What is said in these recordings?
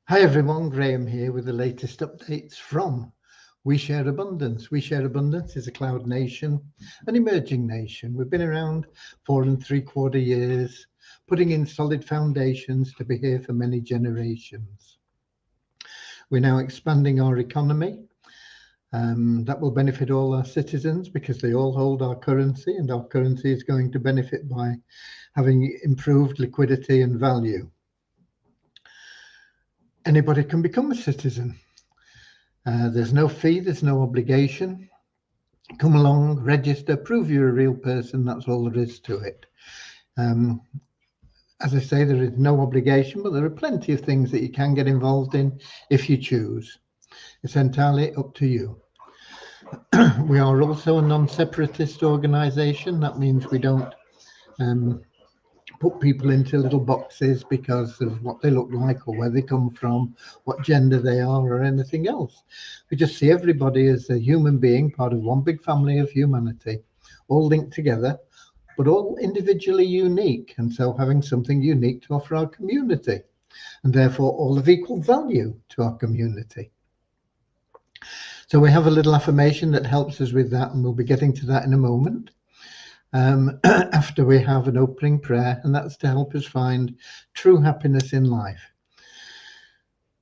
Hi everyone, Graham here with the latest updates from We Share Abundance. We Share Abundance is a cloud nation, an emerging nation. We've been around 4 3/4 years, putting in solid foundations to be here for many generations. We're now expanding our economy. That will benefit all our citizens because they all hold our currency, and our currency is going to benefit by having improved liquidity and value. Anybody can become a citizen. There's no fee, there's no obligation. Come along, register, prove you're a real person. That's all there is to it. As I say, there is no obligation, but there are plenty of things that you can get involved in if you choose. It's entirely up to you. We are also a non-separatist organisation. That means we don't put people into little boxes because of what they look like or where they come from, what gender they are, or anything else. We just see everybody as a human being, part of one big family of humanity, all linked together, but all individually unique, and so having something unique to offer our community, and therefore all of equal value to our community. So we have a little affirmation that helps us with that, and we'll be getting to that in a moment. After we have an opening prayer, and that's to help us find true happiness in life.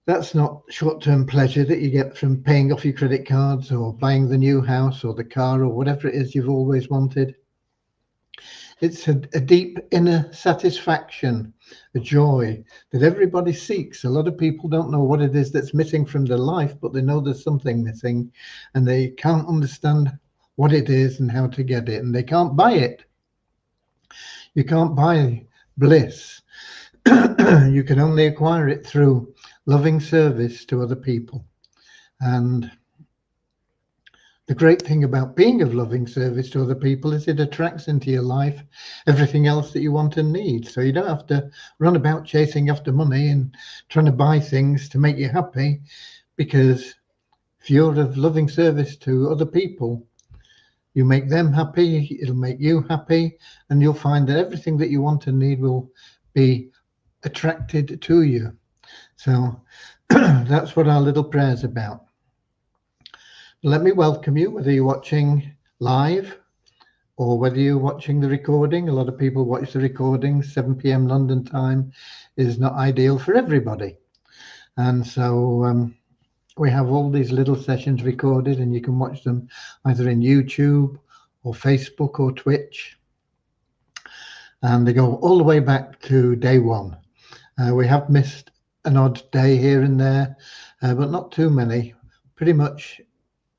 That's not short-term pleasure that you get from paying off your credit cards or buying the new house or the car or whatever it is you've always wanted. It's a deep inner satisfaction, a joy that everybody seeks. A lot of people don't know what it is that's missing from their life, but they know there's something missing and they can't understand what it is and how to get it, and they can't buy it. You can't buy bliss. You can only acquire it through loving service to other people. And the great thing about being of loving service to other people is it attracts into your life everything else that you want and need. So you don't have to run about chasing after money and trying to buy things to make you happy, because if you're of loving service to other people, you make them happy, it'll make you happy, and you'll find that everything that you want and need will be attracted to you. So that's what our little prayer is about. Let me welcome you, whether you're watching live or whether you're watching the recording. A lot of people watch the recording. 7 p.m. London time is not ideal for everybody. And so we have all these little sessions recorded, and you can watch them either in YouTube or Facebook or Twitch. And they go all the way back to day one. We have missed an odd day here and there, but not too many. Pretty much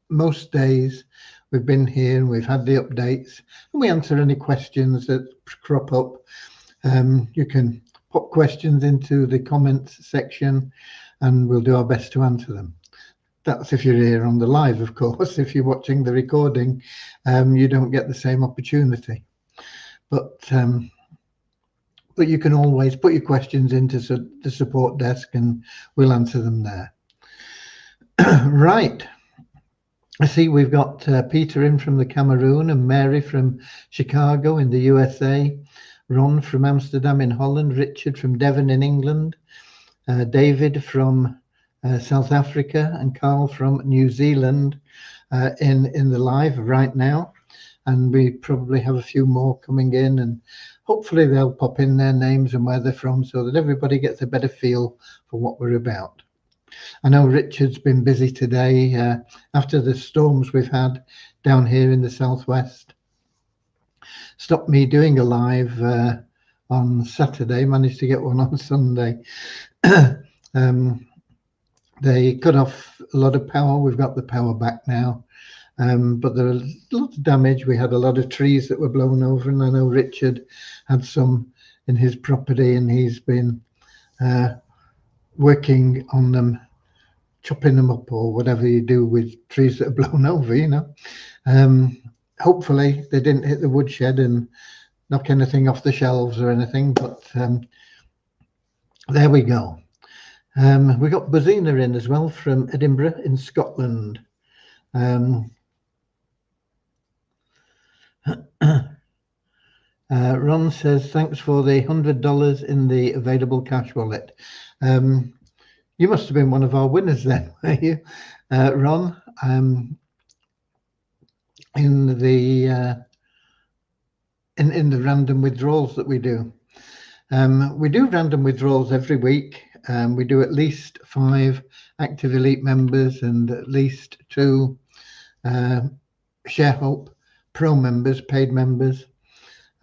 most days we've been here and we've had the updates, and we answer any questions that crop up. You can pop questions into the comments section and we'll do our best to answer them. That's if you're here on the live, of course. If you're watching the recording, you don't get the same opportunity. But you can always put your questions into the support desk and we'll answer them there. Right. I see we've got Peter in from the Cameroon, and Mary from Chicago in the USA, Ron from Amsterdam in Holland, Richard from Devon in England, David from South Africa, and Carl from New Zealand in the live right now. And we probably have a few more coming in, and hopefully they'll pop in their names and where they're from so that everybody gets a better feel for what we're about. I know Richard's been busy today after the storms we've had down here in the southwest. Stopped me doing a live on Saturday, managed to get one on Sunday. They cut off a lot of power. We've got the power back now, but there was a lot of damage. We had a lot of trees that were blown over, and I know Richard had some in his property, and he's been working on them, chopping them up or whatever you do with trees that are blown over, you know. Hopefully they didn't hit the woodshed and knock anything off the shelves or anything, but there we go. We got Buzina in as well from Edinburgh in Scotland. Ron says, thanks for the $100 in the available cash wallet. You must have been one of our winners then, were you, Ron? In the in the random withdrawals that we do. We do random withdrawals every week. We do at least 5 active elite members and at least 2 ShareHope Pro members, paid members.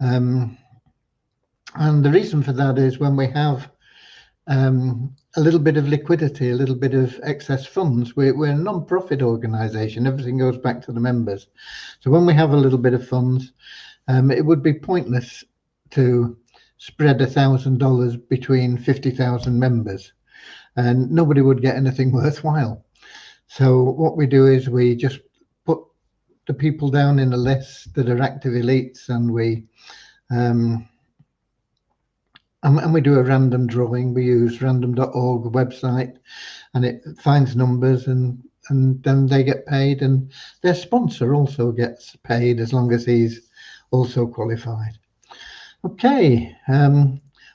And the reason for that is when we have a little bit of liquidity, a little bit of excess funds. We're a non-profit organisation. Everything goes back to the members. So when we have a little bit of funds, it would be pointless to spread $1,000 between 50,000 members, and nobody would get anything worthwhile. So what we do is we just put the people down in a list that are active elites, and we do a random drawing. We use random.org website, and it finds numbers, and then they get paid, and their sponsor also gets paid as long as he's also qualified. Okay,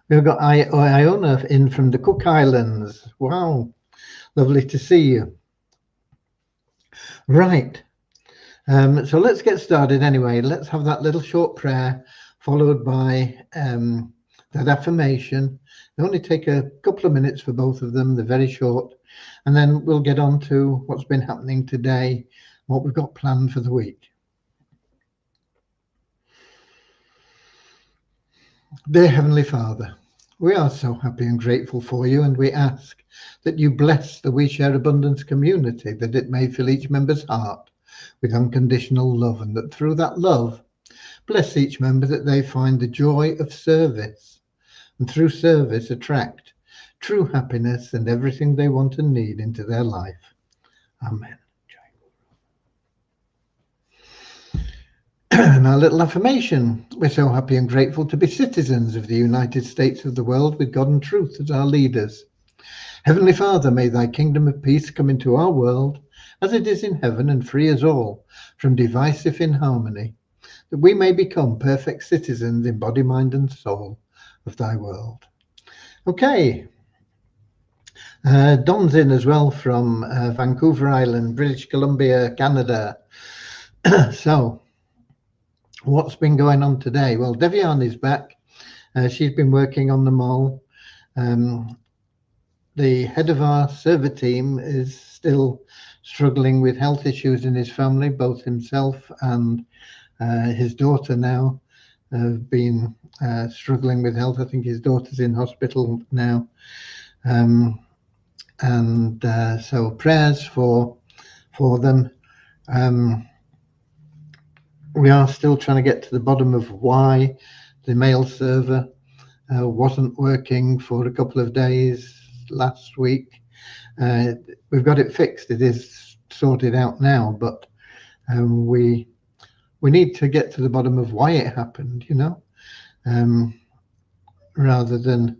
we've got Iona in from the Cook Islands. Wow, lovely to see you. Right, so let's get started anyway. Let's have that little short prayer followed by that affirmation. They only take a couple of minutes for both of them. They're very short, and then we'll get on to what's been happening today, what we've got planned for the week. Dear Heavenly Father, we are so happy and grateful for you, and we ask that you bless the We Share Abundance community, that it may fill each member's heart with unconditional love, and that through that love, bless each member that they find the joy of service, and through service attract true happiness and everything they want and need into their life. Amen. And our little affirmation: we're so happy and grateful to be citizens of the United States of the world with God and truth as our leaders. Heavenly Father, may thy kingdom of peace come into our world as it is in heaven, and free us all from divisive inharmony, that we may become perfect citizens in body, mind and soul of thy world. Okay. Don's in as well from Vancouver Island, British Columbia, Canada. So what's been going on today? Well, Devian is back. She's been working on the mole. The head of our server team is still struggling with health issues in his family. Both himself and his daughter now have been struggling with health. I think his daughter's in hospital now. So prayers for them. We are still trying to get to the bottom of why the mail server wasn't working for a couple of days last week. We've got it fixed. It is sorted out now, but we need to get to the bottom of why it happened, you know, rather than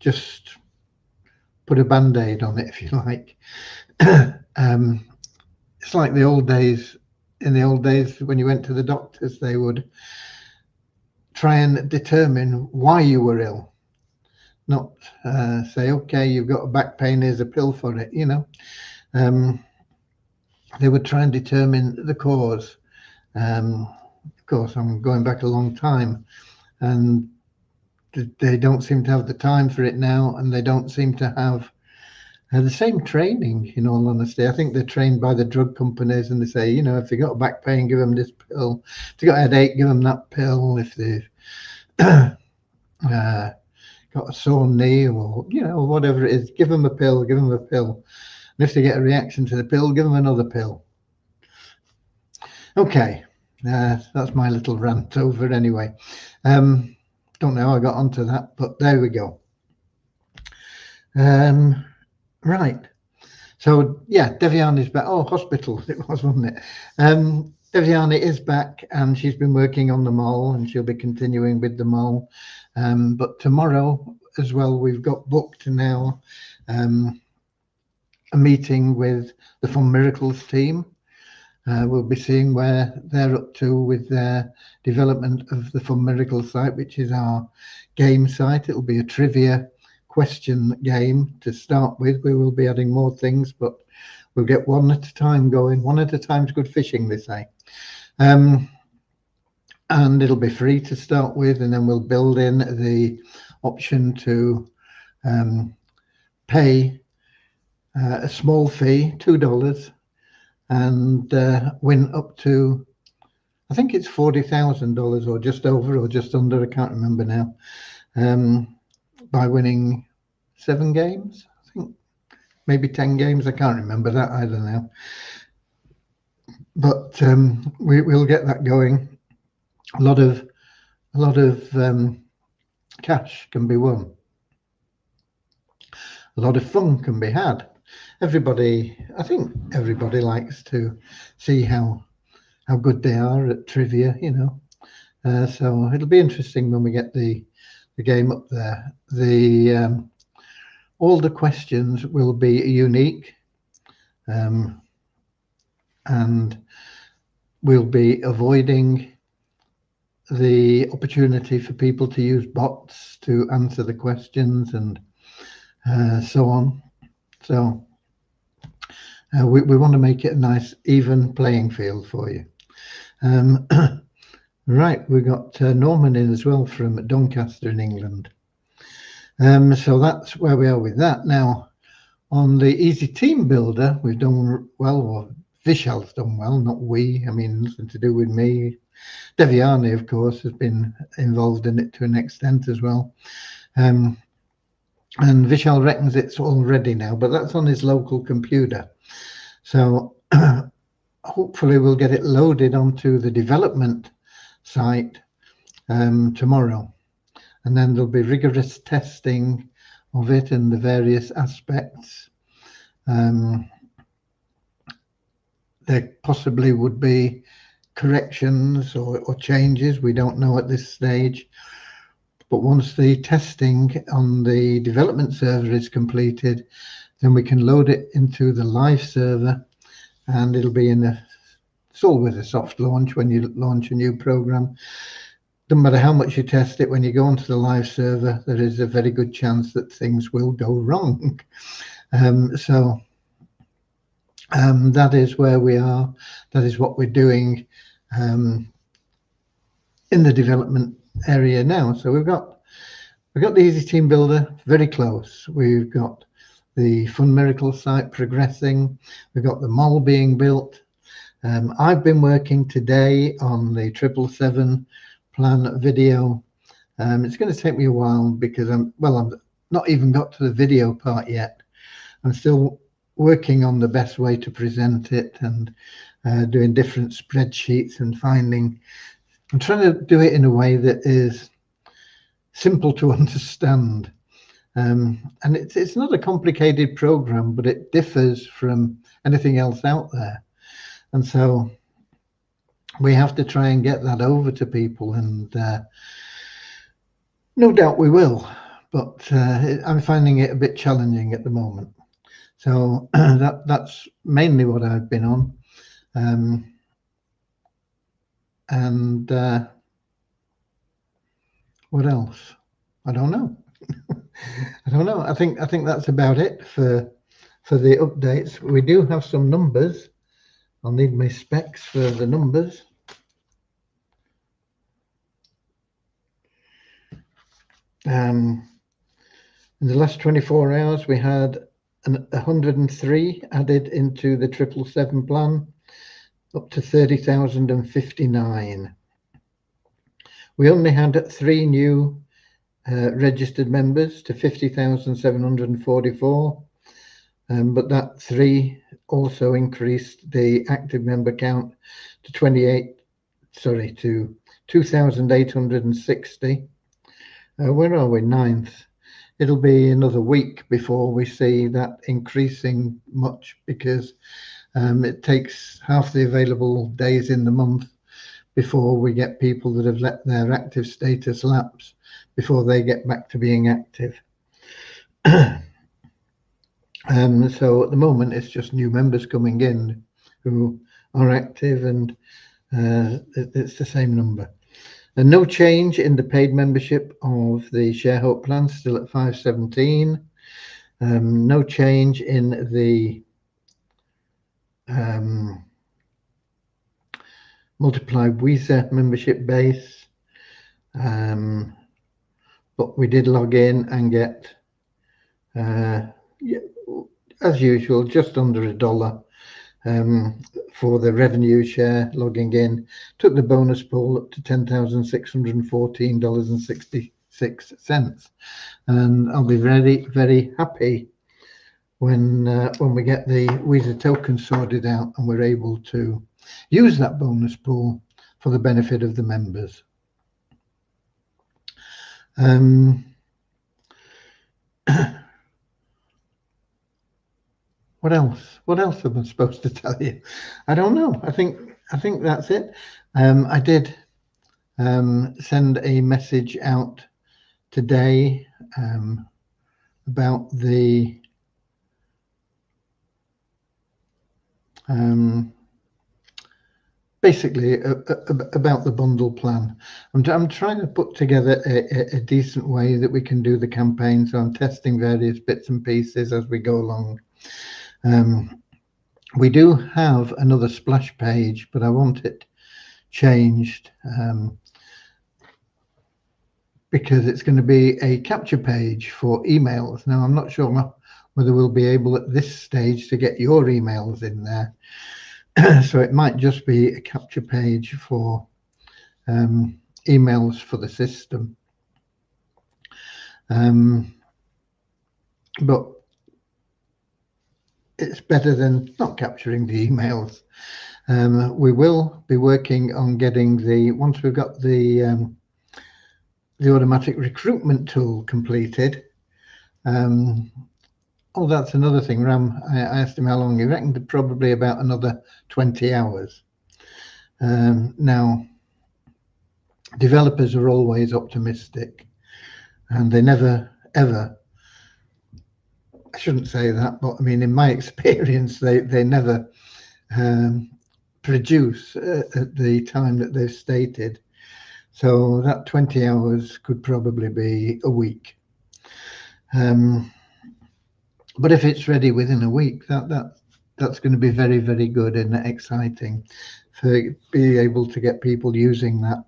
just put a band-aid on it, if you like. It's like the old days. In the old days, when you went to the doctors, they would try and determine why you were ill, not say, okay, you've got a back pain, here's a pill for it, you know. They would try and determine the cause. Of course, I'm going back a long time, and they don't seem to have the time for it now, and they don't seem to have the same training, in all honesty. I think they're trained by the drug companies, and they say, you know, if they've got back pain, give them this pill. If they've got a headache, give them that pill. If they've got a sore knee, or, you know, whatever it is, give them a pill, give them a pill. And if they get a reaction to the pill, give them another pill. Okay, that's my little rant over anyway. Don't know how I got onto that, but there we go. Right. So yeah, Devian is back. Oh, hospital it was, wasn't it? Deviana is back, and she's been working on the mole, and she'll be continuing with the mole. But tomorrow as well, we've got booked now a meeting with the Fun Miracles team. We'll be seeing where they're up to with their development of the Fun Miracles site, which is our game site. It'll be a trivia question game to start with. We will be adding more things, but we'll get one at a time going. One at a time is good fishing, they say. And it'll be free to start with, and then we'll build in the option to pay a small fee, $2, and win up to, I think it's $40,000 or just over or just under, I can't remember now, by winning 7 games, I think, maybe 10 games, I can't remember that either now. But we'll get that going. A lot of cash can be won. A lot of fun can be had. I think everybody likes to see how good they are at trivia, you know. So it'll be interesting when we get the game up there. All the questions will be unique, and we'll be avoiding the opportunity for people to use bots to answer the questions and so on. So we want to make it a nice even playing field for you. Right, we got Norman in as well from Doncaster in England. So that's where we are with that. Now, on the Easy Team Builder, we've done well, or Vishal's done well, not we. I mean, nothing to do with me. Devyani, of course, has been involved in it to an extent as well. And Vishal reckons it's all ready now, but that's on his local computer. So hopefully we'll get it loaded onto the development site tomorrow. And then there'll be rigorous testing of it and the various aspects. There possibly would be corrections or changes. We don't know at this stage. But once the testing on the development server is completed, then we can load it into the live server, and it'll be it's all with a soft launch when you launch a new program. Doesn't matter how much you test it, when you go onto the live server, there is a very good chance that things will go wrong. So that is where we are. That is what we're doing in the development area now. So we've got the Easy Team Builder very close. We've got the Fun Miracle site progressing. We've got the mall being built. I've been working today on the 777 plan video. It's going to take me a while because I'm not even got to the video part yet. I'm still working on the best way to present it and doing different spreadsheets and I'm trying to do it in a way that is simple to understand. And it's not a complicated program, but it differs from anything else out there. And so we have to try and get that over to people, and no doubt we will, but I'm finding it a bit challenging at the moment. So that's mainly what I've been on. And what else? I don't know. I don't know. I think that's about it for the updates. We do have some numbers. I'll need my specs for the numbers. In the last 24 hours, we had 103 added into the 777 plan, up to 30,059. We only had 3 new registered members to 50,744, but that 3 also increased the active member count to 2,860. Where are we? 9th. It'll be another week before we see that increasing much, because it takes half the available days in the month before we get people that have let their active status lapse before they get back to being active. So at the moment, it's just new members coming in who are active, and it's the same number. And no change in the paid membership of the ShareHope plan, still at 517. No change in the Multiply Visa membership base, but we did log in and get, as usual, just under $1 for the revenue share. Logging in took the bonus pool up to $10,614.66, and I'll be very, very happy when we get the Visa token sorted out and we're able to use that bonus pool for the benefit of the members. What else? What else am I supposed to tell you? I don't know. I think that's it. I did send a message out today about the basically about the bundle plan. I'm trying to put together a decent way that we can do the campaign, so I'm testing various bits and pieces as we go along. We do have another splash page, but I want it changed because it's going to be a capture page for emails. Now, I'm not sure whether we'll be able at this stage to get your emails in there. So it might just be a capture page for emails for the system. But it's better than not capturing the emails. We will be working on getting once we've got the automatic recruitment tool completed. Oh, that's another thing. Ram, I asked him how long. He reckoned probably about another 20 hours. Now, developers are always optimistic, and they never, ever, I shouldn't say that, but I mean, in my experience, they never produce at the time that they've stated. So that 20 hours could probably be a week. But if it's ready within a week, that's going to be very, very good and exciting to be able to get people using that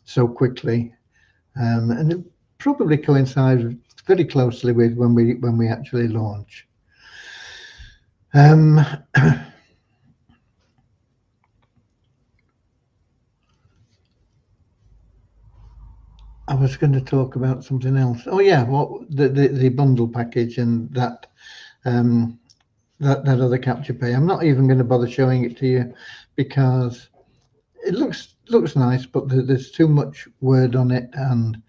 so quickly. And it probably coincides very closely with when we actually launch. I was going to talk about something else. Oh yeah, the bundle package and that that other capture pay. I'm not even going to bother showing it to you because it looks nice, but there's too much word on it, and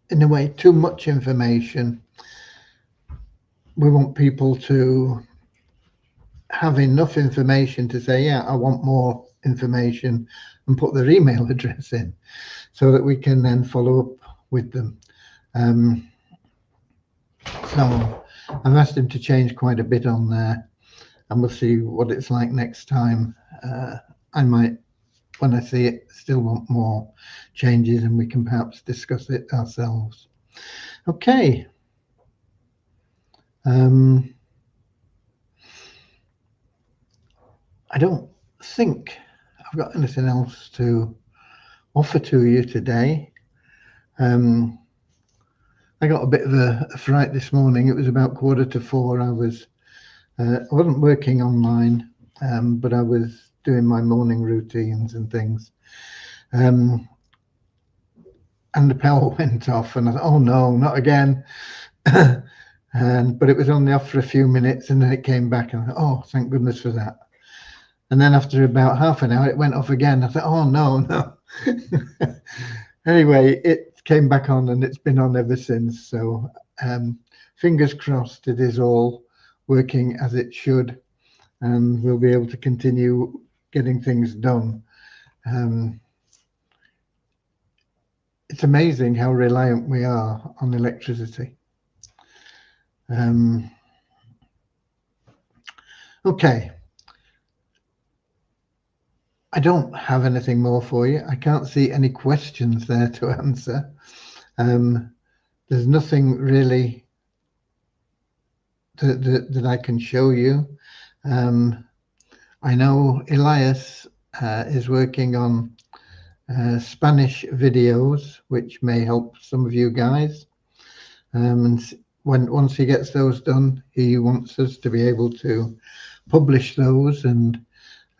in a way, too much information. We want people to have enough information to say, yeah, I want more information, and put their email address in so that we can then follow up with them. So I've asked him to change quite a bit on there, and we'll see what it's like next time. I might, when I see it, still want more changes, and we can perhaps discuss it ourselves. Okay. I don't think I've got anything else to offer to you today. I got a bit of a fright this morning. It was about 3:45. I wasn't working online, but I was doing my morning routines and things. And the power went off, and I thought, oh no, not again. But it was only off for a few minutes, and then it came back, and I thought, oh, thank goodness for that. And then after about half an hour, it went off again. I thought, oh no. Anyway, it came back on, and it's been on ever since. So fingers crossed it is all working as it should, and we'll be able to continue getting things done. It's amazing how reliant we are on electricity. Okay. I don't have anything more for you. I can't see any questions there to answer. There's nothing really that I can show you. I know Elias is working on Spanish videos, which may help some of you guys. And once he gets those done, he wants us to be able to publish those and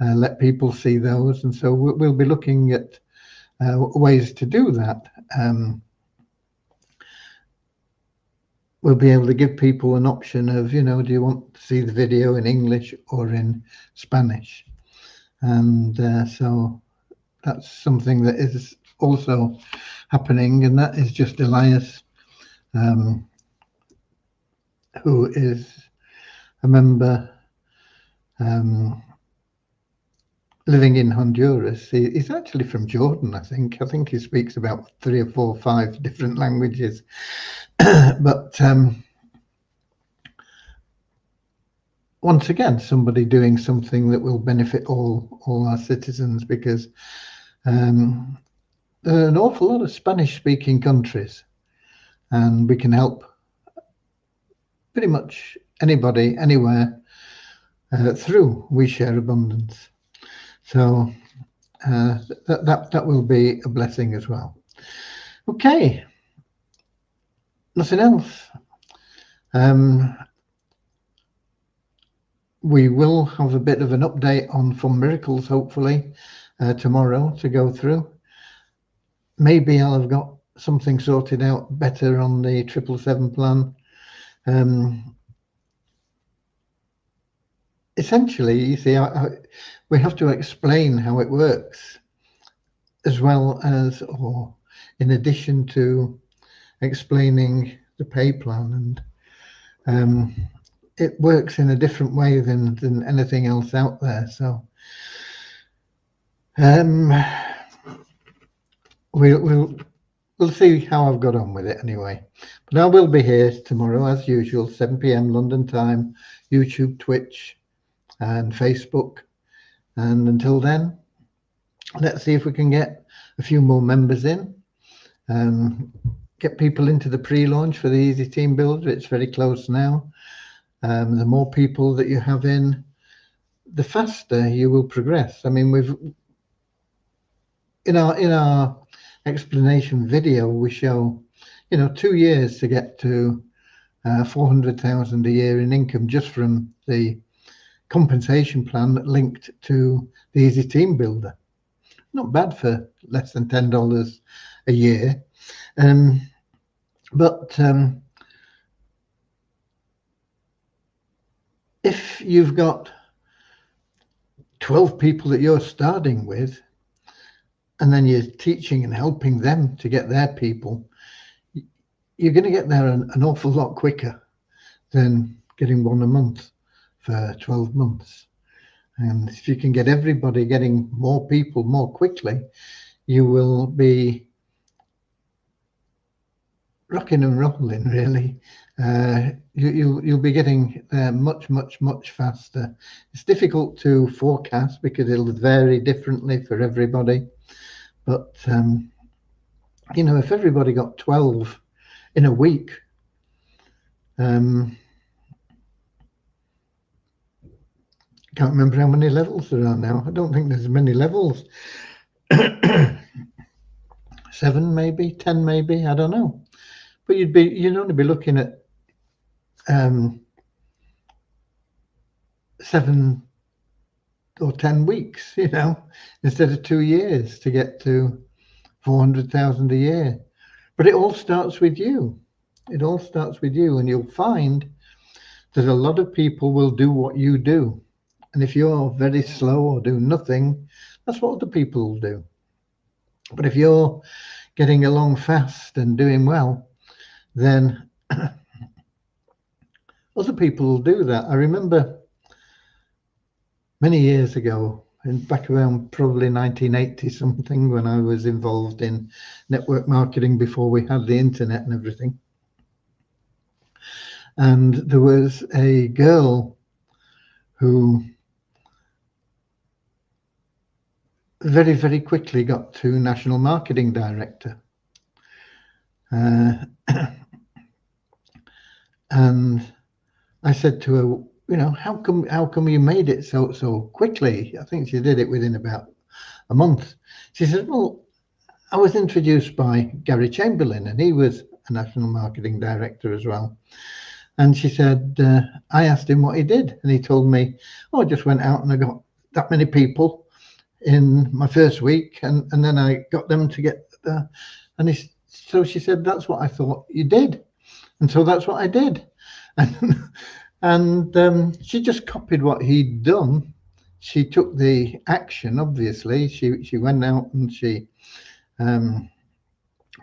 let people see those. And so we'll be looking at ways to do that. We'll be able to give people an option of, do you want to see the video in English or in Spanish? And so that's something that is also happening, and that is just Elias, who is a member living in Honduras. He's actually from Jordan, I think. I think he speaks about 3 or 4 or 5 different languages. But once again, somebody doing something that will benefit all our citizens, because there are an awful lot of Spanish-speaking countries, and we can help pretty much anybody, anywhere, through We Share Abundance. So that will be a blessing as well. Okay, nothing else. We will have a bit of an update on Fun Miracles, hopefully, tomorrow to go through. Maybe I'll have got something sorted out better on the 777 plan. Essentially, you see, we have to explain how it works, as well as, or in addition to explaining the pay plan. And it works in a different way than anything else out there. So we'll see how I've got on with it anyway. But I will be here tomorrow, as usual, 7 p.m. London time, YouTube, Twitch, and Facebook. And until then, let's see if we can get a few more members in, get people into the pre-launch for the Easy Team Builder. It's very close now. The more people that you have in, the faster you will progress. I mean, we've in our explanation video, we show 2 years to get to 400,000 a year in income just from the compensation plan that linked to the Easy Team Builder. Not bad for less than $10 a year. But if you've got 12 people that you're starting with, and then you're teaching and helping them to get their people, you're going to get there an awful lot quicker than getting one a month for 12 months. And if you can get everybody getting more people more quickly, you will be rocking and rolling, really. You'll be getting there much faster. It's difficult to forecast because it'll vary differently for everybody. But if everybody got 12 in a week, can't remember how many levels there are now. I don't think there's many levels. 7 maybe, 10 maybe, I don't know. But you'd only be looking at 7 or 10 weeks, instead of 2 years to get to 400,000 a year. But it all starts with you. It all starts with you, and you'll find that a lot of people will do what you do. And if you're very slow or do nothing, that's what other people will do. But if you're getting along fast and doing well, then other people will do that. I remember many years ago, back around probably 1980 something, when I was involved in network marketing before we had the internet and everything. And there was a girl who very, very quickly got to National Marketing Director. And I said to her, you know, how come you made it so quickly? I think she did it within about a month. She said, well, I was introduced by Gary Chamberlain, and he was a National Marketing Director as well. And she said, I asked him what he did, and he told me, oh, I just went out and I got that many people in my first week, and then I got them to get so she said, that's what I thought you did, and so that's what I did. And she just copied what he'd done. She took the action, obviously. She went out and she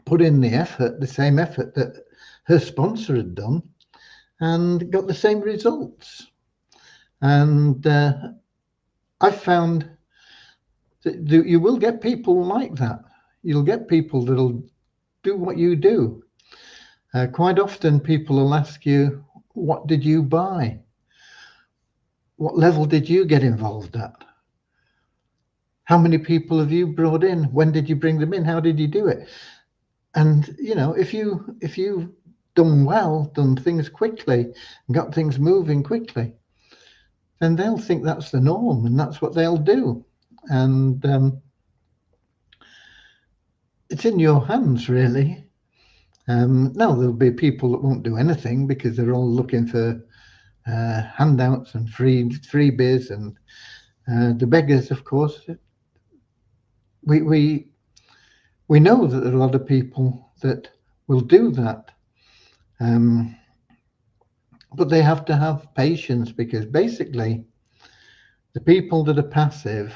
put in the effort, the same effort that her sponsor had done, and got the same results. And I found that you will get people like that. You'll get people that'll do what you do. Quite often people will ask you, what did you buy? What level did you get involved at? How many people have you brought in? When did you bring them in? How did you do it? And you know, if you've done things quickly and got things moving quickly, then they'll think that's the norm and that's what they'll do. And it's in your hands, really. Now there'll be people that won't do anything because they're all looking for handouts and freebies, and the beggars, of course. We know that there are a lot of people that will do that, but they have to have patience, because basically the people that are passive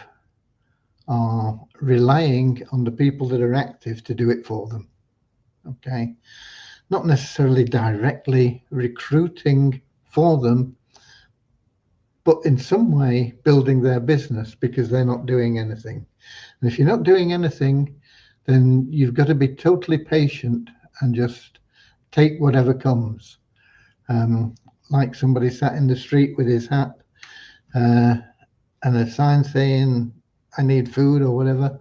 are relying on the people that are active to do it for them. Okay, not necessarily directly recruiting for them, but in some way building their business, because they're not doing anything. And if you're not doing anything, then you've got to be totally patient and just take whatever comes. Like somebody sat in the street with his hat and a sign saying, I need food or whatever.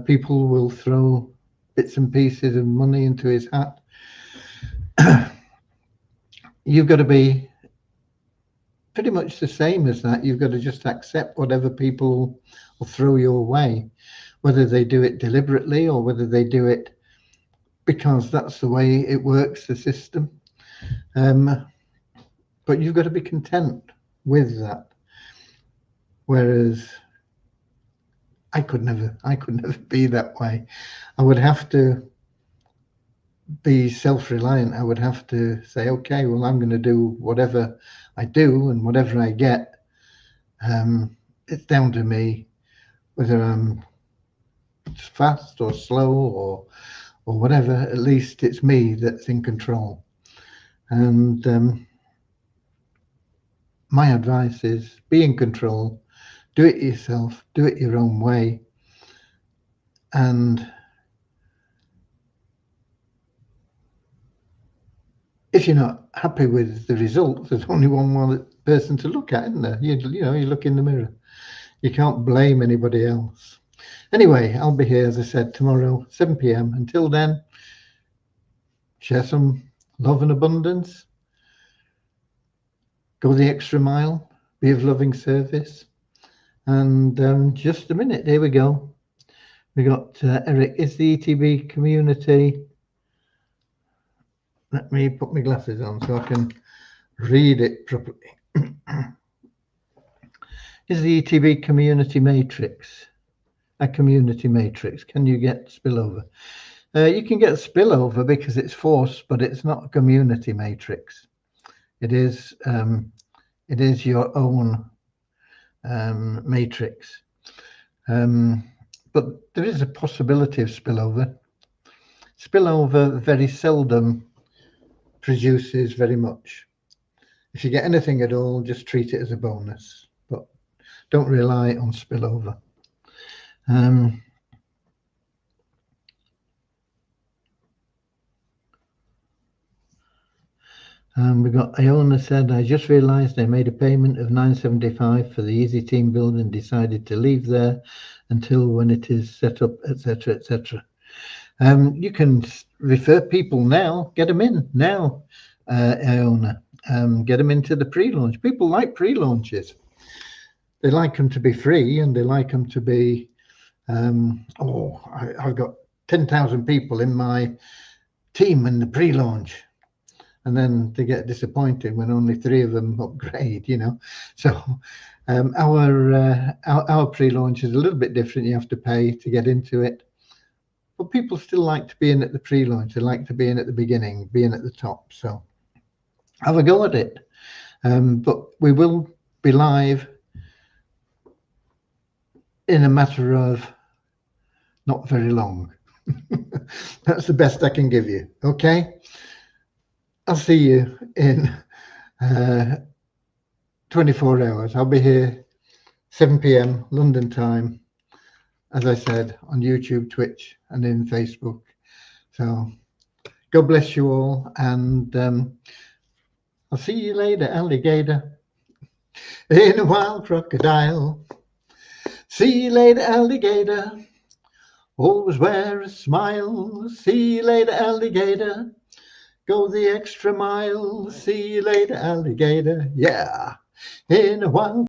People will throw bits and pieces of money into his hat. You've got to be pretty much the same as that. You've got to just accept whatever people will throw your way, whether they do it deliberately or whether they do it because that's the way it works, the system. But you've got to be content with that. Whereas I could never be that way. I would have to be self-reliant. I would have to say, okay, well, I'm going to do whatever I do, and whatever I get, it's down to me whether I'm fast or slow or whatever. At least it's me that's in control. And my advice is be in control, do it yourself, do it your own way. And if you're not happy with the results, there's only one person to look at, isn't there? You know, you look in the mirror. You can't blame anybody else. Anyway, I'll be here, as I said, tomorrow, 7 p.m. Until then, share some love and abundance. Go the extra mile. Be of loving service. And just a minute, here we go. We got Eric. Is the ETB community? Let me put my glasses on so I can read it properly. Is the ETB community matrix a community matrix? Can you get spillover? You can get spillover because it's forced, but it's not a community matrix. It is your own matrix. But there is a possibility of spillover. Spillover very seldom produces very much. If you get anything at all, just treat it as a bonus, but don't rely on spillover. We've got Iona said, I just realised I made a payment of £9.75 for the Easy Team build and decided to leave there until when it is set up, etc., etc. You can refer people now, get them in now, Iona. Get them into the pre-launch. People like pre-launches. They like them to be free, and they like them to be, I've got 10,000 people in my team in the pre-launch. And then they get disappointed when only 3 of them upgrade, So our pre-launch is a little bit different. You have to pay to get into it. But people still like to be in at the pre-launch. They like to be in at the beginning, being at the top. So have a go at it. But we will be live in a matter of not very long. That's the best I can give you. Okay. I'll see you in 24 hours. I'll be here 7 p.m. London time, as I said, on YouTube, Twitch, and in Facebook. So God bless you all, and I'll see you later, alligator, in a wild crocodile. See you later, alligator. Always wear a smile. See you later, alligator. Go the extra mile. See you later, alligator. Yeah, in a wild